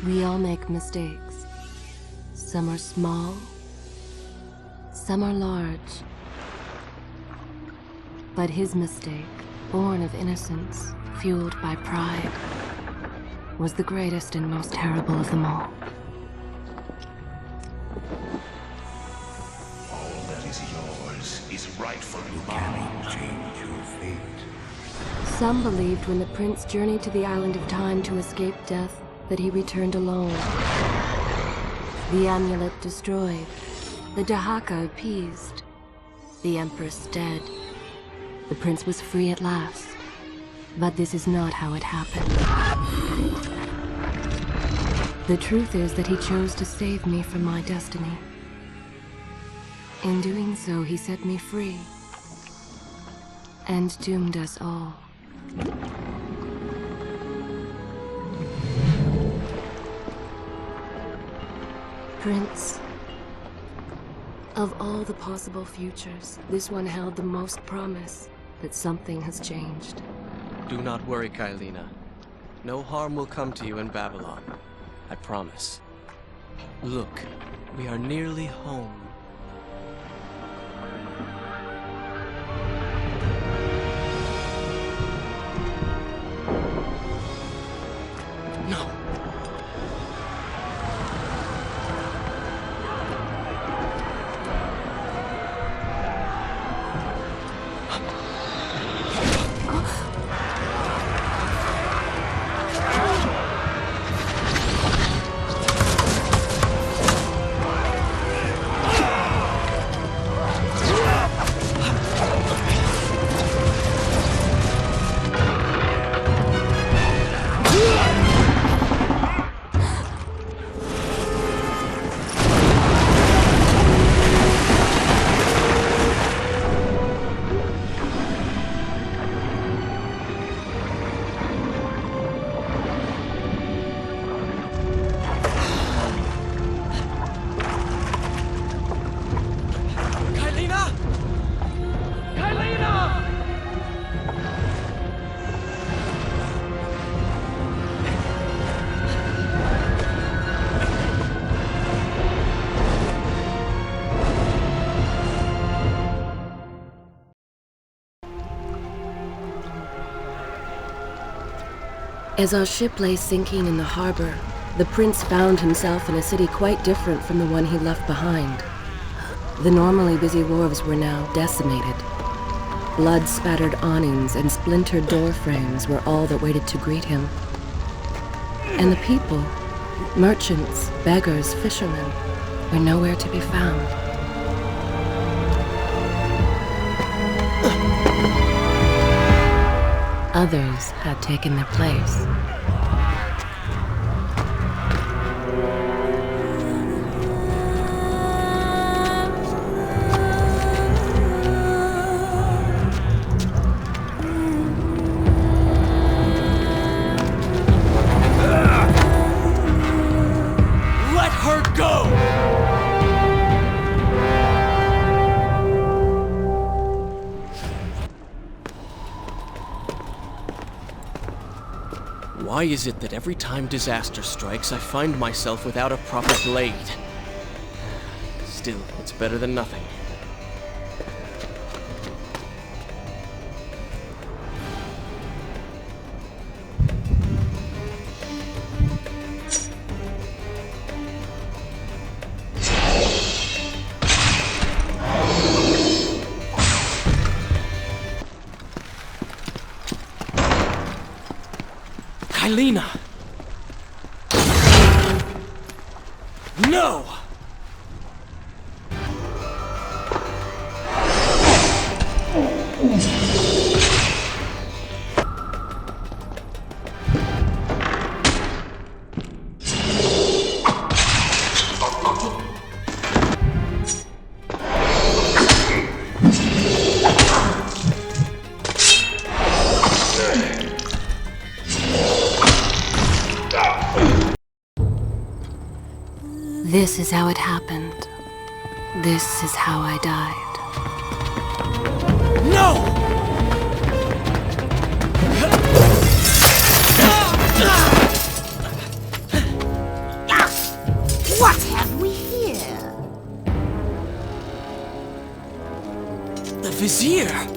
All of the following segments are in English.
We all make mistakes. Some are small, some are large. But his mistake, born of innocence, fueled by pride, was the greatest and most terrible of them all. All that is yours is rightfully You mine. cannot change your fate. Some believed when the prince journeyed to the island of time to escape death that he returned alone. The amulet destroyed, the Dahaka appeased, the empress dead. The prince was free at last. But this is not how it happened. The truth is that he chose to save me from my destiny. In doing so, he set me free and doomed us all. Prince, of all the possible futures, this one held the most promise that something has changed. Do not worry, Kailina. No harm will come to you in Babylon. I promise. Look, we are nearly home. No! As our ship lay sinking in the harbor, the prince found himself in a city quite different from the one he left behind. The normally busy wharves were now decimated. Blood-spattered awnings and splintered door frames were all that waited to greet him. And the people, merchants, beggars, fishermen, were nowhere to be found. Others had taken their place. Let her go! Why is it that every time disaster strikes, I find myself without a proper blade? Still, it's better than nothing. Kailina! No! This is how it happened. This is how I died. No! Vizier!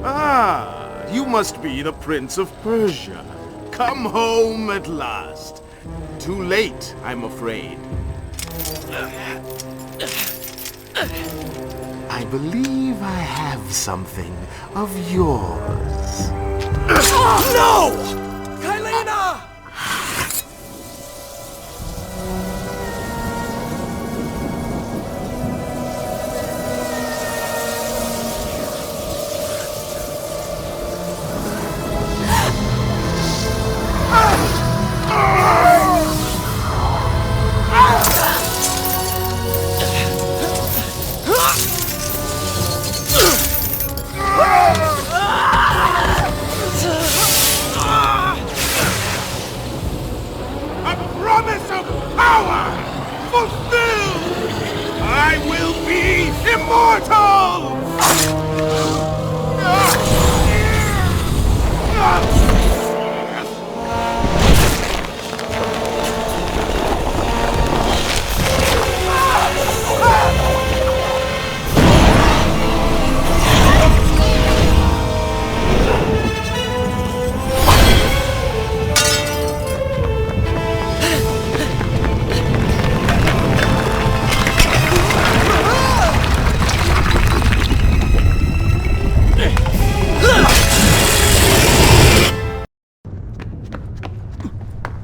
Ah, you must be the Prince of Persia. Come home at last. Too late, I'm afraid. I believe I have something of yours. No! Kylina! A promise of power fulfilled! I will be immortal!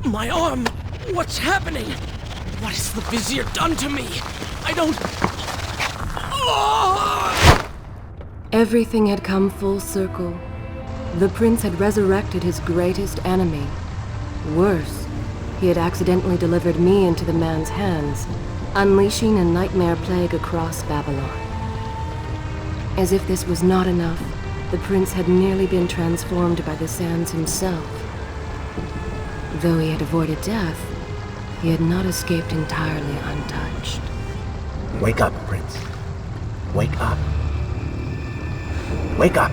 My arm! What's happening? What has the Vizier done to me? I don't... Oh! Everything had come full circle. The prince had resurrected his greatest enemy. Worse, he had accidentally delivered me into the man's hands, unleashing a nightmare plague across Babylon. As if this was not enough, the prince had nearly been transformed by the sands himself. Though he had avoided death, he had not escaped entirely untouched. Wake up, Prince. Wake up. Wake up!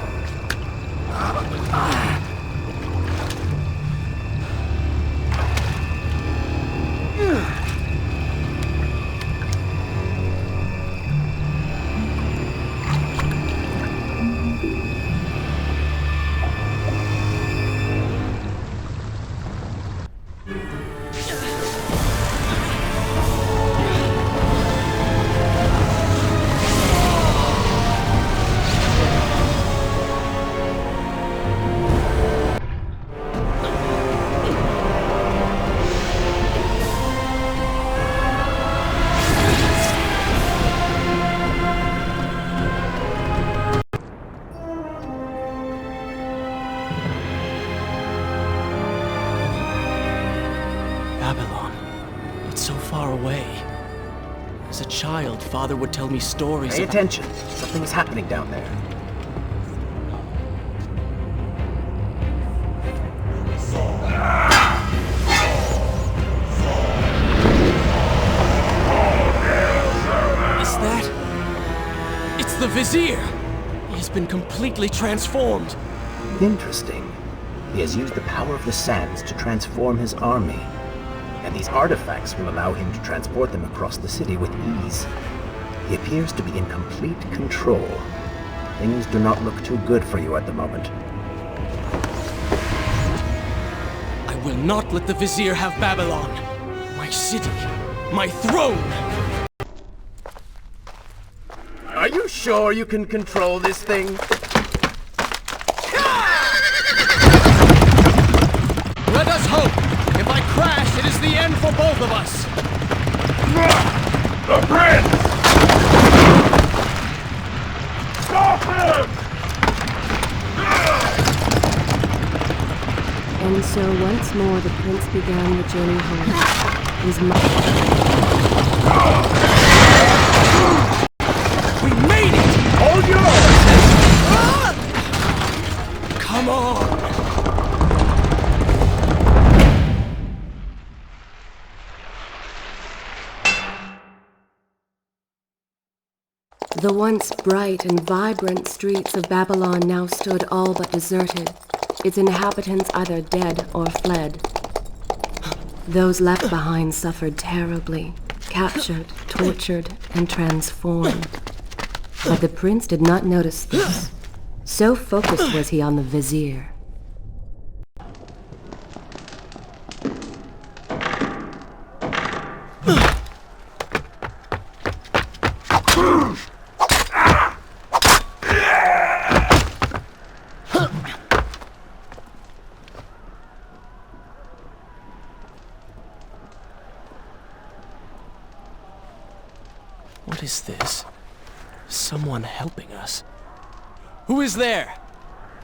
Babylon. It's so far away. As a child, Father would tell me stories Pay about... attention. Something is happening down there. Is that... It's the Vizier! He has been completely transformed. Interesting. He has used the power of the sands to transform his army. And these artifacts will allow him to transport them across the city with ease. He appears to be in complete control. Things do not look too good for you at the moment. I will not let the Vizier have Babylon. My city. My throne! Are you sure you can control this thing? Let us hope! If I crash, it is the end for both of us! The Prince! Stop him! And so once more the prince began the journey home. His mother... We made it! Hold your horses! Come on! The once bright and vibrant streets of Babylon now stood all but deserted, its inhabitants either dead or fled. Those left behind suffered terribly, captured, tortured, and transformed. But the prince did not notice this. So focused was he on the vizier. What is this? Someone helping us. Who is there?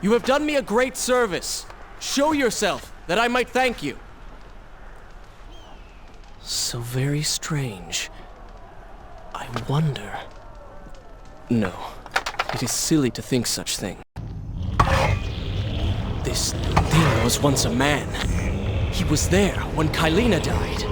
You have done me a great service. Show yourself, that I might thank you. So very strange. I wonder... No, it is silly to think such thing. This thing was once a man. He was there when Kailina died.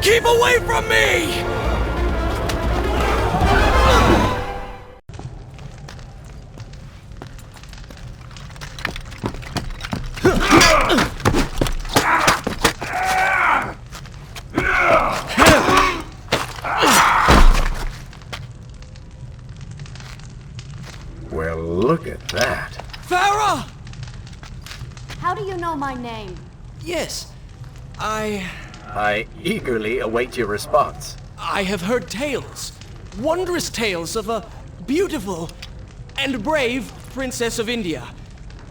Keep away from me! Well, look at that. Farah! How do you know my name? Yes, I eagerly await your response. have heard tales. Wondrous tales of a beautiful and brave princess of India.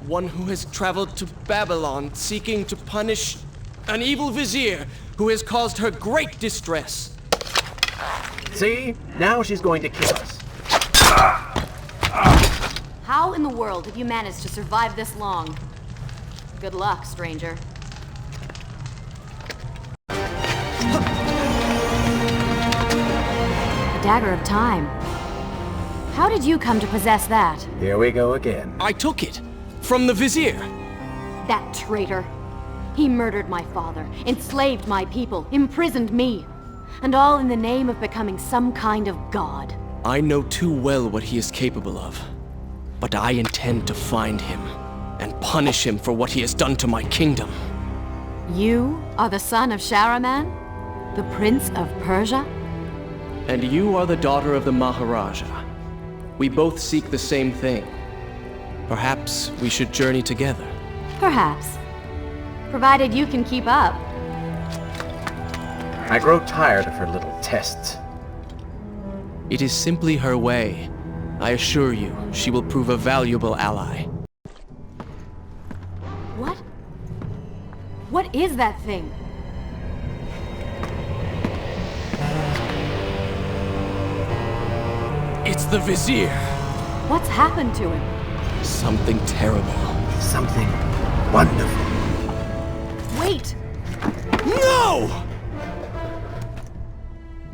One who has traveled to Babylon seeking to punish an evil vizier who has caused her great distress. See? Now she's going to kill us. How in the world have you managed to survive this long? Good luck, stranger. A dagger of time. How did you come to possess that? Here we go again. I took it from the vizier. That traitor. He murdered my father, enslaved my people, imprisoned me. And all in the name of becoming some kind of god. I know too well what he is capable of. But I intend to find him and punish him for what he has done to my kingdom. You are the son of Shahraman? The Prince of Persia? And you are the daughter of the Maharaja. We both seek the same thing. Perhaps we should journey together. Perhaps. Provided you can keep up. I grow tired of her little tests. It is simply her way. I assure you, she will prove a valuable ally. What? What is that thing? It's the vizier. What's happened to him? Something terrible. Something wonderful. Wait! No!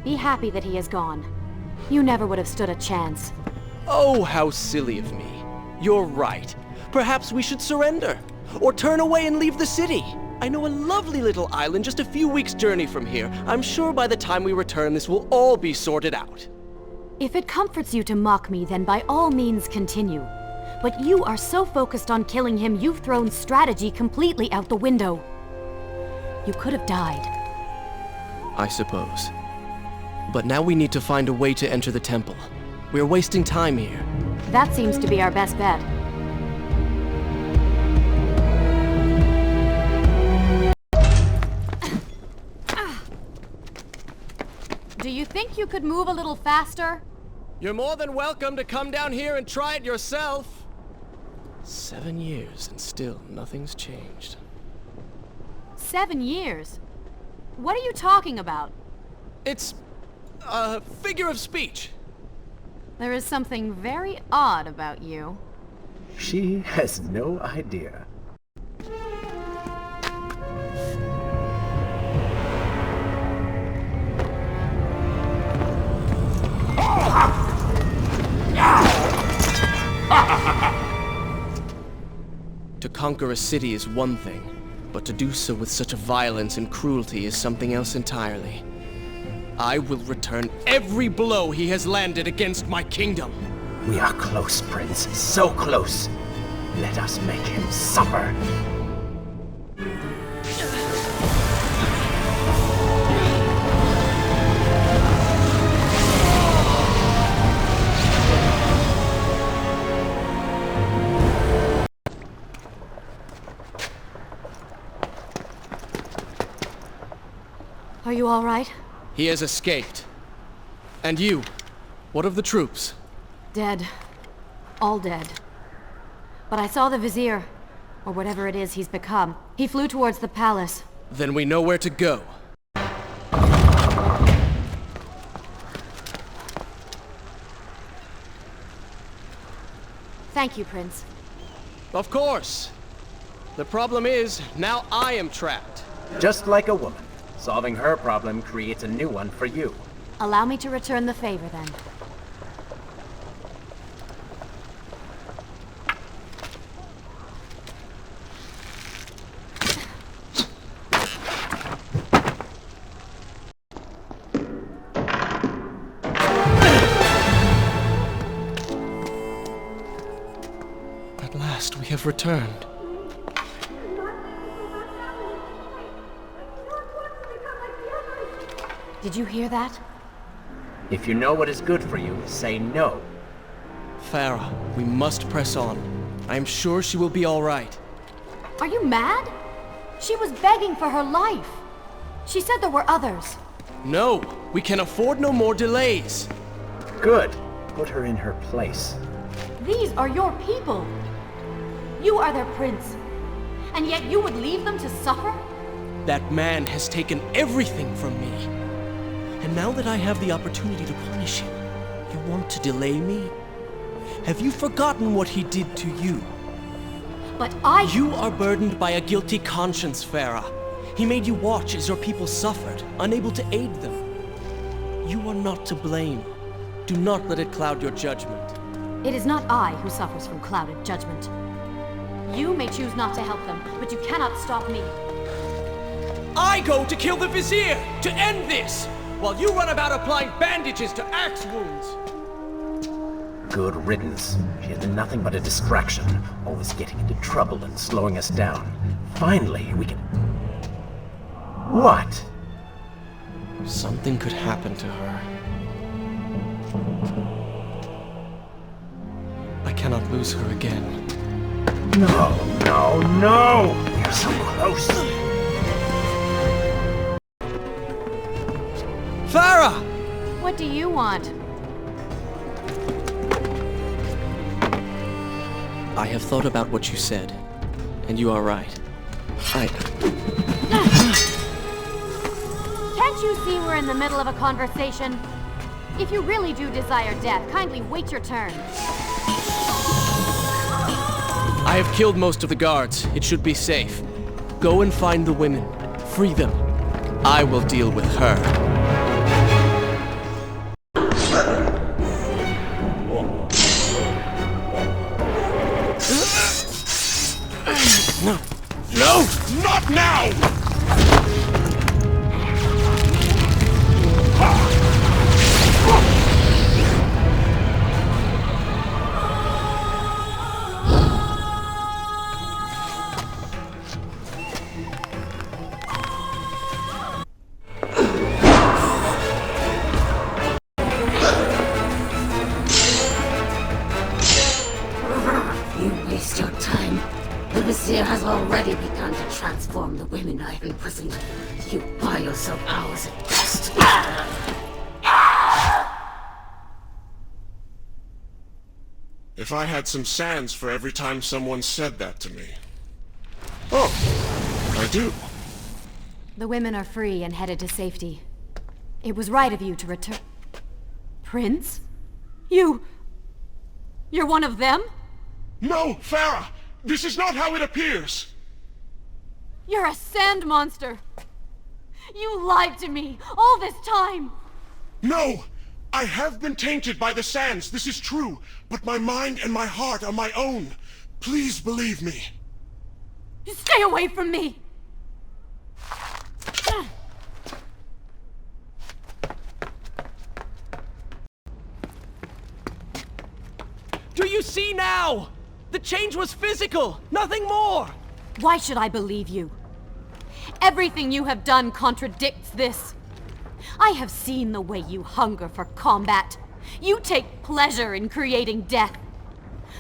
Be happy that he is gone. You never would have stood a chance. Oh, how silly of me. You're right. Perhaps we should surrender. Or turn away and leave the city. I know a lovely little island just a few weeks' journey from here. I'm sure by the time we return, this will all be sorted out. If it comforts you to mock me, then by all means continue. But you are so focused on killing him, you've thrown strategy completely out the window. You could have died. I suppose. But now we need to find a way to enter the temple. We're wasting time here. That seems to be our best bet. Do you think you could move a little faster? You're more than welcome to come down here and try it yourself. 7 years and still nothing's changed. 7 years? What are you talking about? It's a figure of speech. There is something very odd about you. She has no idea. To conquer a city is one thing, but to do so with such a violence and cruelty is something else entirely. I will return every blow he has landed against my kingdom. We are close, Prince. So close. Let us make him suffer. Are you all right? He has escaped. And you? What of the troops? Dead. All dead. But I saw the Vizier, or whatever it is he's become. He flew towards the palace. Then we know where to go. Thank you, Prince. Of course. The problem is, now I am trapped. Just like a woman. Solving her problem creates a new one for you. Allow me to return the favor, then. At last, we have returned. Did you hear that? If you know what is good for you, say no. Farah, we must press on. I am sure she will be all right. Are you mad? She was begging for her life. She said there were others. No, we can afford no more delays. Good. Put her in her place. These are your people. You are their prince. And yet you would leave them to suffer? That man has taken everything from me. And now that I have the opportunity to punish him, you want to delay me? Have you forgotten what he did to you? But You are burdened by a guilty conscience, Farah. He made you watch as your people suffered, unable to aid them. You are not to blame. Do not let it cloud your judgment. It is not I who suffers from clouded judgment. You may choose not to help them, but you cannot stop me. I go to kill the Vizier, to end this, while you run about applying bandages to axe wounds. Good riddance. She has been nothing but a distraction, always getting into trouble and slowing us down. Finally, we can... What? Something could happen to her. I cannot lose her again. No, no, no! You're so close! Farah! What do you want? I have thought about what you said, and you are right. Can't you see we're in the middle of a conversation? If you really do desire death, kindly wait your turn. I have killed most of the guards. It should be safe. Go and find the women. Free them. I will deal with her. No, not now! You waste your time. The Vizier has already begun to transform the women I have imprisoned. You buy yourself hours at best. If I had some sands for every time someone said that to me. Oh, I do. The women are free and headed to safety. It was right of you to return... Prince? You're one of them? No, Farah! This is not how it appears! You're a sand monster! You lied to me all this time! No! I have been tainted by the sands, this is true, but my mind and my heart are my own. Please believe me. Stay away from me! Do you see now? The change was physical, nothing more! Why should I believe you? Everything you have done contradicts this. I have seen the way you hunger for combat. You take pleasure in creating death.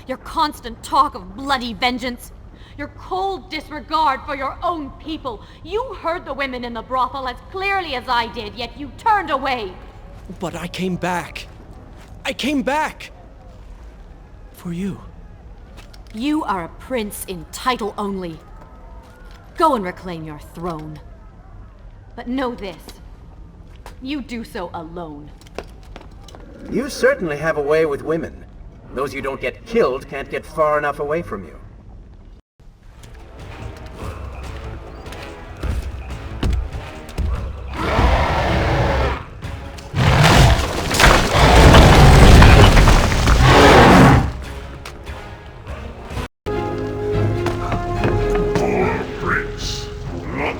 Your constant talk of bloody vengeance. Your cold disregard for your own people. You heard the women in the brothel as clearly as I did, yet you turned away. But I came back. I came back! For you. You are a prince in title only. Go and reclaim your throne. But know this. You do so alone. You certainly have a way with women. Those you don't get killed can't get far enough away from you.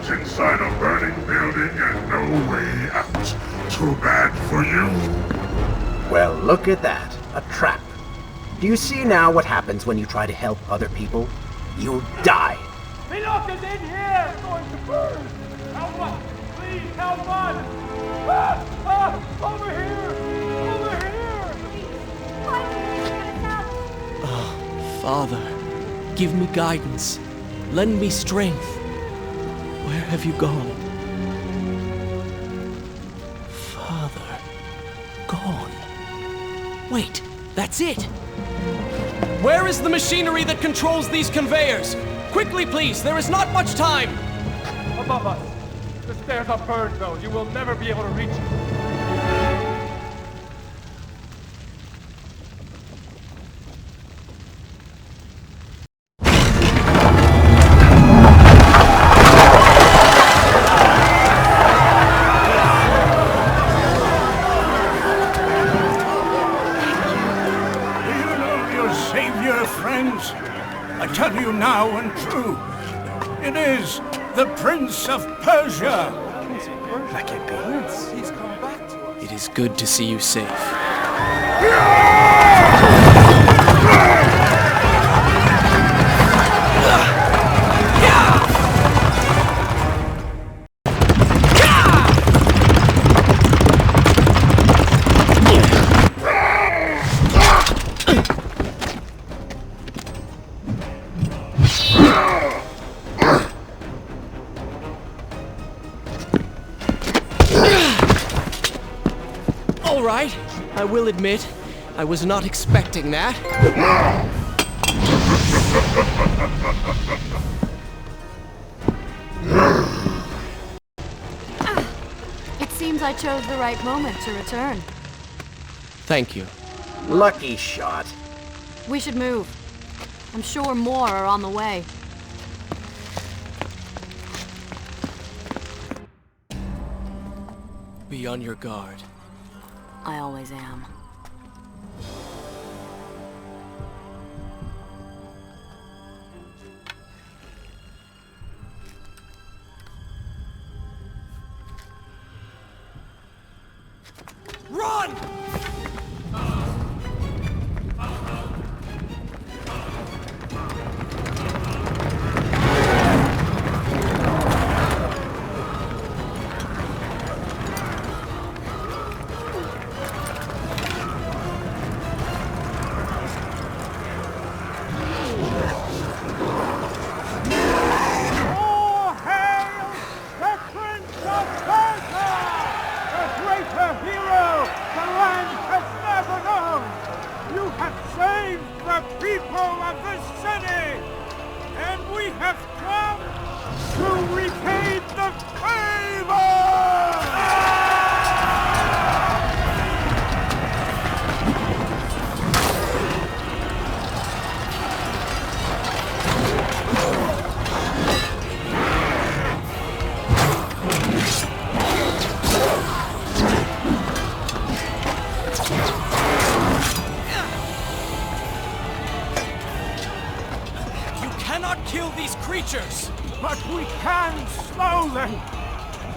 Inside a burning building and no way out. Too bad for you. Well, look at that. A trap. Do you see now what happens when you try to help other people? You die. Enough is in here! It's going to burn! Help us! Please help us! Over here! Over here! Father, give me guidance. Lend me strength. Where have you gone? Father. Gone. Wait, that's it! Where is the machinery that controls these conveyors? Quickly, please, there is not much time! Above us. The stairs are burned, though. You will never be able to reach it. I tell you now and true, it is the Prince of Persia. That can't be. He's come back to us. It is good to see you safe. All right, I will admit, I was not expecting that. It seems I chose the right moment to return. Thank you. Lucky shot. We should move. I'm sure more are on the way. Be on your guard. I always am. Run! cannot kill these creatures! But we can slow them!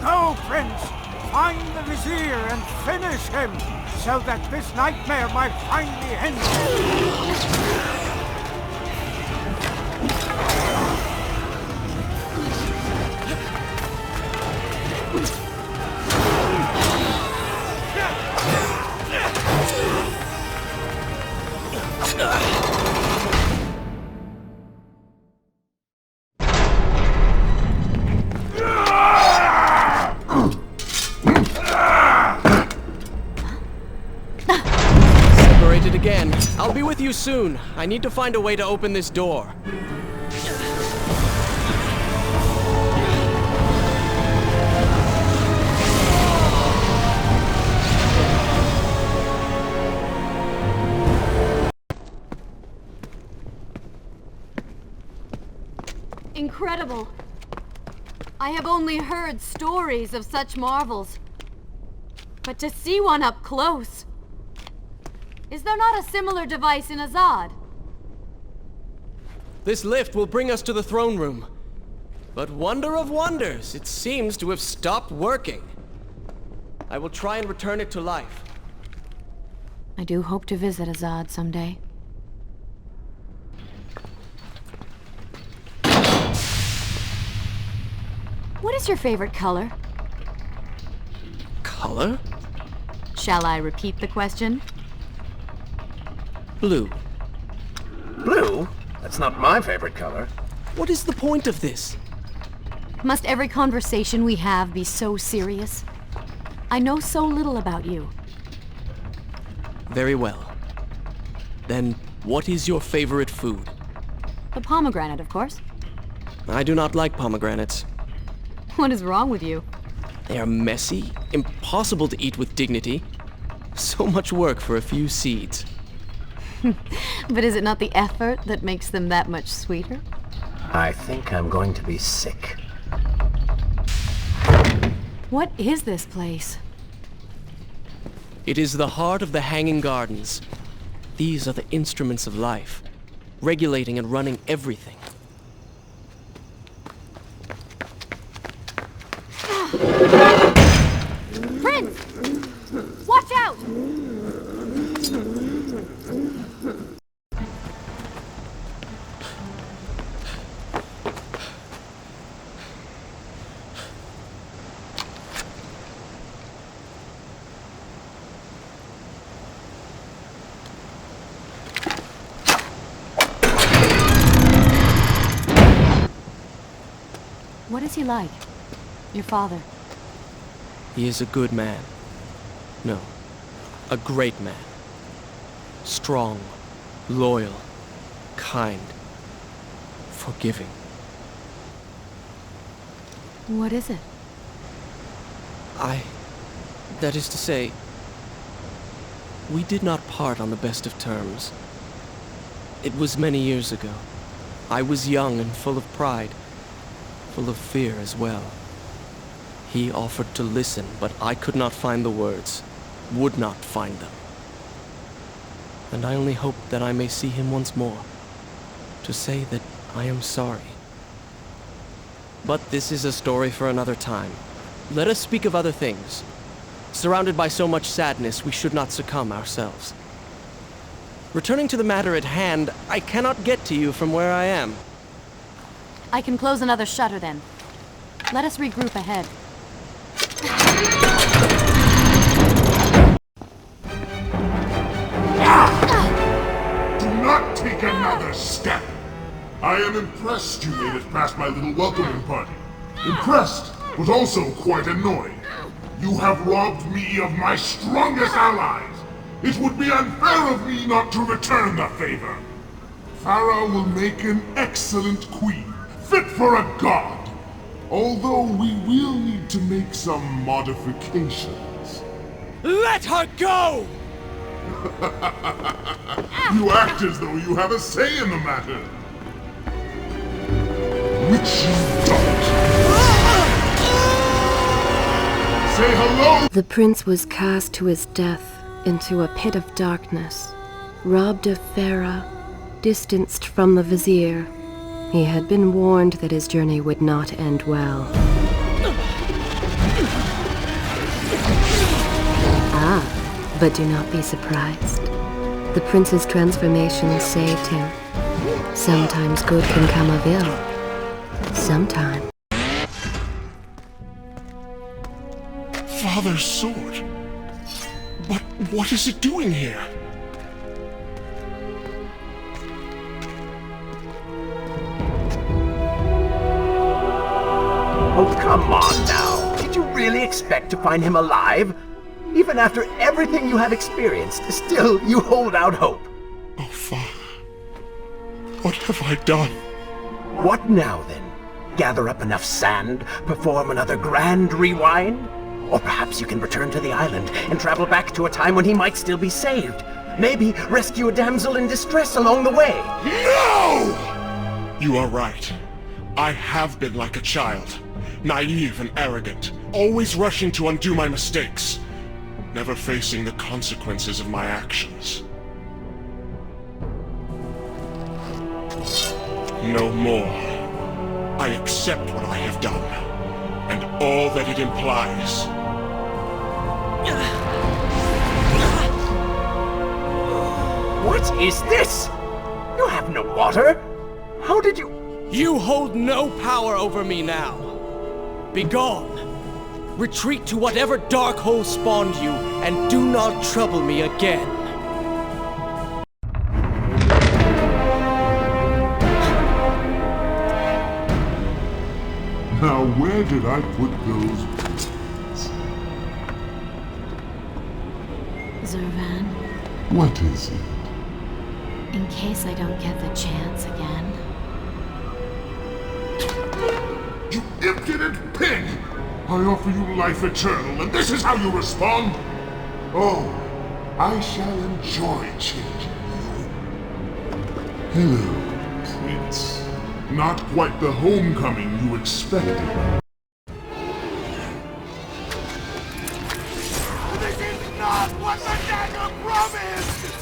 Go, Prince! Find the Vizier and finish him, so that this nightmare might finally end. Separated again. I'll be with you soon. I need to find a way to open this door. Incredible. I have only heard stories of such marvels. But to see one up close... Is there not a similar device in Azad? This lift will bring us to the throne room. But wonder of wonders, it seems to have stopped working. I will try and return it to life. I do hope to visit Azad someday. What is your favorite color? Color? Shall I repeat the question? Blue. Blue? That's not my favorite color. What is the point of this? Must every conversation we have be so serious? I know so little about you. Very well. Then, what is your favorite food? The pomegranate, of course. I do not like pomegranates. What is wrong with you? They are messy, impossible to eat with dignity. So much work for a few seeds. But is it not the effort that makes them that much sweeter? I think I'm going to be sick. What is this place? It is the heart of the Hanging Gardens. These are the instruments of life, regulating and running everything. Prince! Watch out! What is he like? Your father? He is a good man. No, a great man. Strong, loyal, kind, forgiving. What is it? That is to say, we did not part on the best of terms. It was many years ago. I was young and full of pride, full of fear as well. He offered to listen, but I could not find the words, would not find them. And I only hope that I may see him once more, to say that I am sorry. But this is a story for another time. Let us speak of other things. Surrounded by so much sadness, we should not succumb ourselves. Returning to the matter at hand, I cannot get to you from where I am. I can close another shutter then. Let us regroup ahead. Do not take another step! I am impressed you made it past my little welcoming party. Impressed, but also quite annoyed. You have robbed me of my strongest allies. It would be unfair of me not to return the favor. Farah will make an excellent queen, fit for a god. Although we will need to make some modifications. Let her go! You act as though you have a say in the matter. Which you don't. Say hello! The prince was cast to his death into a pit of darkness, robbed of Farah, distanced from the vizier, He had been warned that his journey would not end well. Ah, but do not be surprised. The prince's transformation saved him. Sometimes good can come of ill. Sometimes. Father's sword. But what is it doing here? Oh, come on now. Did you really expect to find him alive? Even after everything you have experienced, still you hold out hope. Oh, Father. What have I done? What now, then? Gather up enough sand, perform another grand rewind? Or perhaps you can return to the island and travel back to a time when he might still be saved. Maybe rescue a damsel in distress along the way. No! You are right. I have been like a child. Naive and arrogant. Always rushing to undo my mistakes. Never facing the consequences of my actions. No more. I accept what I have done, and all that it implies. What is this? You have no water? How did you... You hold no power over me now. Begone. Retreat to whatever dark hole spawned you, and do not trouble me again. Now where did I put those beans? Zurvan, What is it? in case I don't get the chance again. You impudent pig! I offer you life eternal, and this is how you respond? Oh, I shall enjoy changing you. Hello, Prince. Not quite the homecoming you expected. This is not what the dagger promised!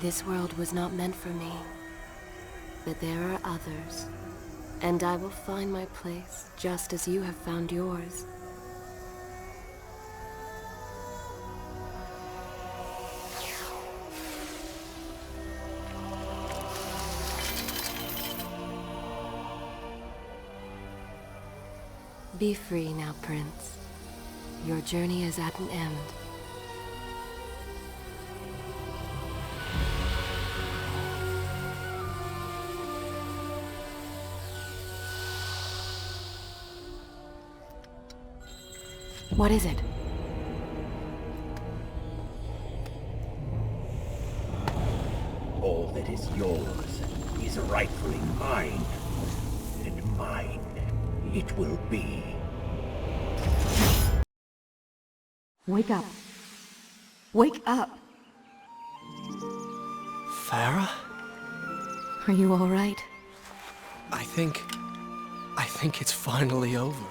This world was not meant for me, but there are others, and I will find my place just as you have found yours. Be free now, Prince. Your journey is at an end. What is it? All that is yours is rightfully mine, and mine it will be. Wake up. Wake up. Farah? Are you all right? I think it's finally over.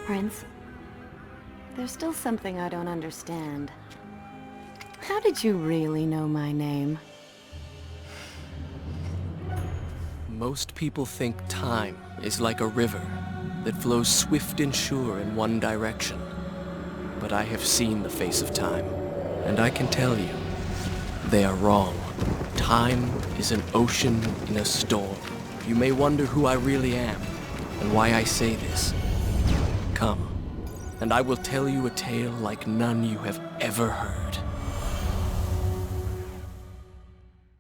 Prince, there's still something I don't understand. How did you really know my name? Most people think time is like a river that flows swift and sure in one direction. But I have seen the face of time, and I can tell you, they are wrong. Time is an ocean in a storm. You may wonder who I really am, and why I say this. Come, and I will tell you a tale like none you have ever heard.